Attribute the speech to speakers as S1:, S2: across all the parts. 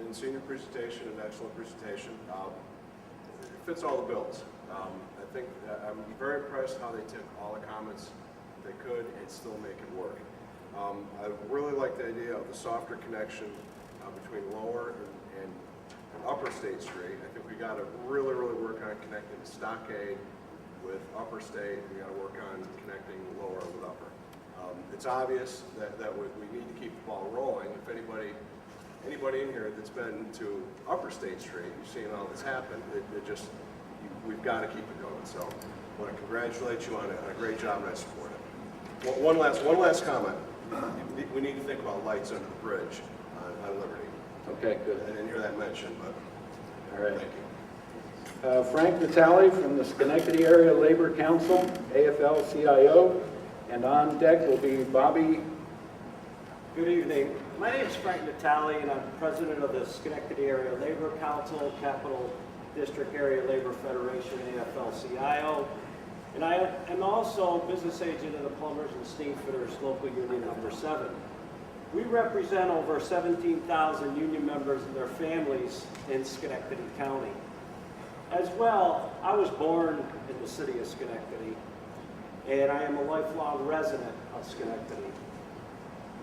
S1: in senior presentation, an excellent presentation. It fits all the bills. I think I'm very impressed how they took all the comments they could and still make it work. I really like the idea of the softer connection between Lower and Upper State Street. I think we got to really work on connecting Stockade with Upper State. We got to work on connecting Lower with Upper. It's obvious that we need to keep the ball rolling. If anybody in here that's been to Upper State Street, you've seen all this happen. We've got to keep it going. So I want to congratulate you on a great job, and I support it. One last comment. We need to think about lights under the bridge on Liberty.
S2: Okay, good.
S1: I didn't hear that mentioned, but
S2: all right.
S1: Thank you.
S2: Frank Natale from the Schenectady Area Labor Council, AFL-CIO, and on deck will be Bobby.
S3: Good evening. My name is Frank Natale, and I'm president of the Schenectady Area Labor Council, Capital District Area Labor Federation, AFL-CIO. And I am also business agent of the Plumbers and Steamfitters Local Union Number 7. We represent over 17,000 union members and their families in Schenectady County. As well, I was born in the city of Schenectady, and I am a lifelong resident of Schenectady.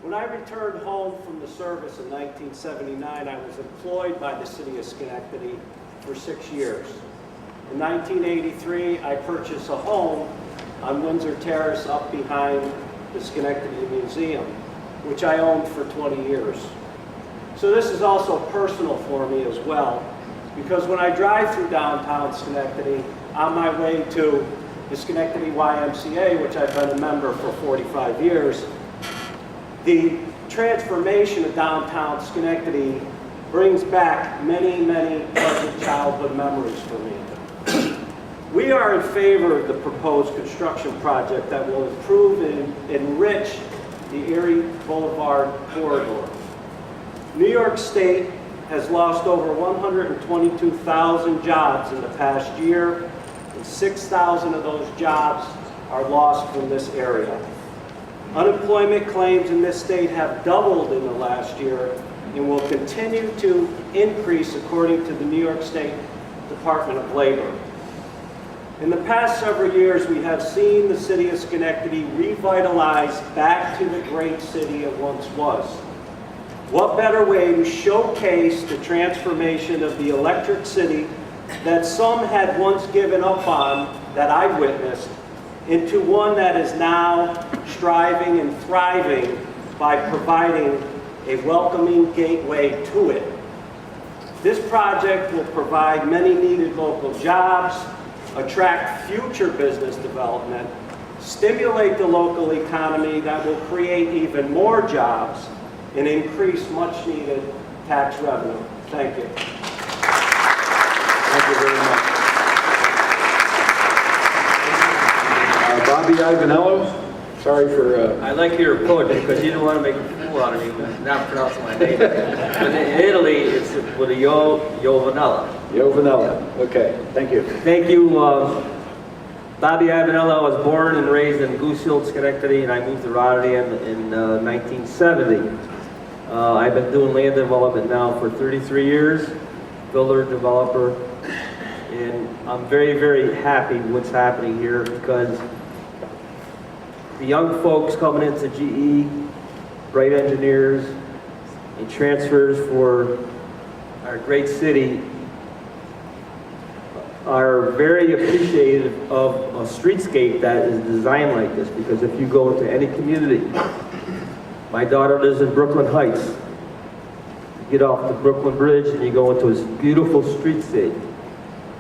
S3: When I returned home from the service in 1979, I was employed by the city of Schenectady for 6 years. In 1983, I purchased a home on Windsor Terrace up behind the Schenectady Museum, which I owned for 20 years. So this is also personal for me as well, because when I drive through downtown Schenectady, on my way to the Schenectady YMCA, which I've been a member for 45 years, the transformation of downtown Schenectady brings back many pleasant childhood memories for me. We are in favor of the proposed construction project that will improve and enrich the Erie Boulevard corridor. New York State has lost over 122,000 jobs in the past year, and 6,000 of those jobs are lost from this area. Unemployment claims in this state have doubled in the last year and will continue to increase according to the New York State Department of Labor. In the past several years, we have seen the city of Schenectady revitalize back to the great city it once was. What better way to showcase the transformation of the electric city that some had once given up on, that I witnessed, into one that is now striving and thriving by providing a welcoming gateway to it. This project will provide many needed local jobs, attract future business development, stimulate the local economy that will create even more jobs, and increase much needed tax revenue. Thank you.
S2: Thank you very much. Bobby Ivanello, sorry for...
S4: I like your approach because you don't want to make a fool out of me with not pronouncing my name. But in Italy, it's with a Giovanella.
S2: Giovanella, okay, thank you.
S4: Thank you. Bobby Ivanello. I was born and raised in Goose Hill, Schenectady, and I moved to Rotterdam in 1970. I've been doing land development now for 33 years, builder, developer, and I'm very happy what's happening here because the young folks coming into GE, bright engineers, and transfers for our great city are very appreciative of a streetscape that is designed like this, because if you go into any community, my daughter lives in Brooklyn Heights. You get off the Brooklyn Bridge and you go into this beautiful streetscape.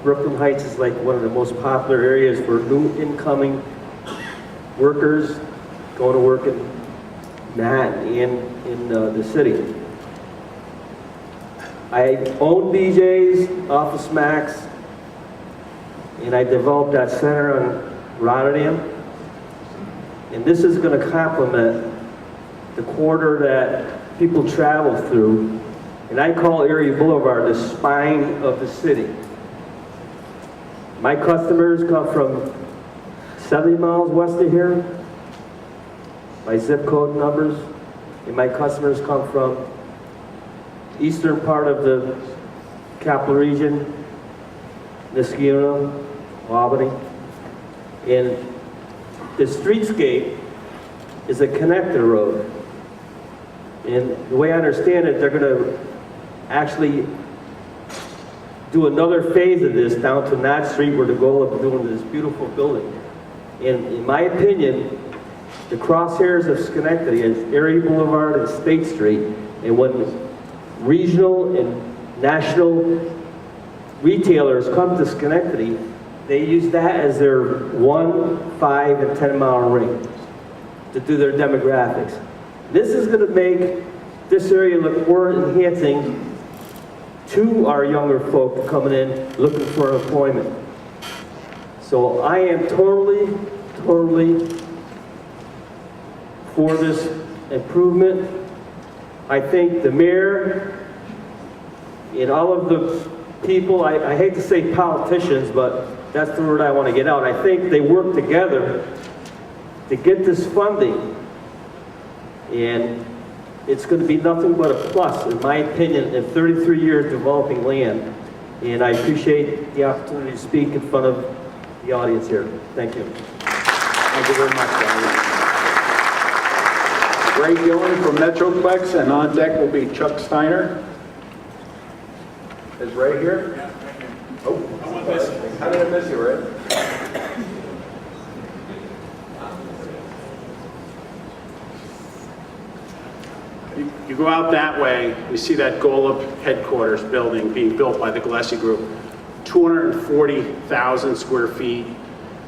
S4: Brooklyn Heights is like one of the most popular areas for new incoming workers going to work in Manhattan and in the city. I own BJ's, Office Max, and I developed that center on Rotterdam. And this is going to complement the corridor that people travel through. And I call Erie Boulevard the spine of the city. My customers come from 70 miles west of here, my zip code numbers, and my customers come from eastern part of the capital region, Niskayuna, Albany. And the streetscape is a connector road. And the way I understand it, they're gonna actually do another phase of this down to Knott Street where the goal of doing this beautiful building. And in my opinion, the crosshairs of Schenectady is Erie Boulevard and State Street. And when regional and national retailers come to Schenectady, they use that as their 1, 5, and 10-mile ring to do their demographics. This is going to make this area look more enhancing to our younger folk coming in looking for employment. So I am totally for this improvement. I think the mayor and all of the people, I hate to say politicians, but that's the word I want to get out. I think they work together to get this funding, and it's going to be nothing but a plus, in my opinion, in 33 years developing land. And I appreciate the opportunity to speak in front of the audience here. Thank you.
S2: Thank you very much, Gary. Ray Gillen from Metroplex, and on deck will be Chuck Steiner. Is Ray here? Yeah, right here. Oh, how did I miss you, Ray?
S5: You go out that way, you see that Golub headquarters building being built by the Gillespie Group, 240,000 square feet,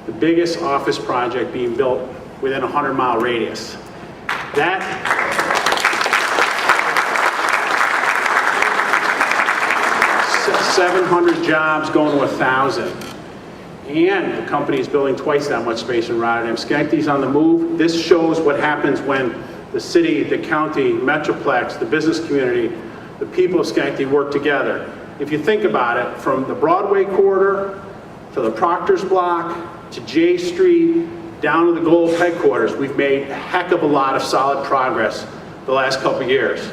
S5: the biggest office project being built within a 100-mile radius. That 700 jobs going to 1,000. And the company is building twice that much space in Rotterdam. Schenectady's on the move. This shows what happens when the city, the county, Metroplex, the business community, the people of Schenectady work together. If you think about it, from the Broadway corridor to the Proctor's Block to J Street, down to the Golub headquarters, we've made a heck of a lot of solid progress the last couple of years.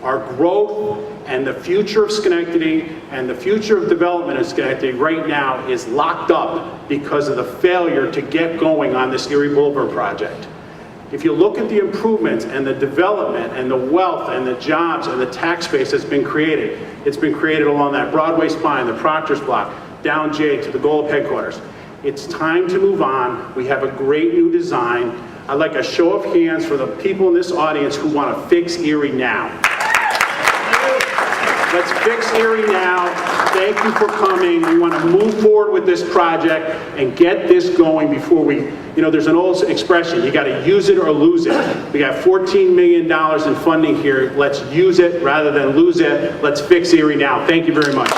S5: Our growth and the future of Schenectady and the future of development in Schenectady right now is locked up because of the failure to get going on this Erie Boulevard project. If you look at the improvements and the development and the wealth and the jobs and the tax base that's been created, it's been created along that Broadway spine, the Proctor's Block, down J to the Golub headquarters. It's time to move on. We have a great new design. I'd like a show of hands for the people in this audience who want to fix Erie now. Let's fix Erie now. Thank you for coming. We want to move forward with this project and get this going before we, there's an old expression, you got to use it or lose it. We got $14 million in funding here. Let's use it rather than lose it. Let's fix Erie now. Thank you very much.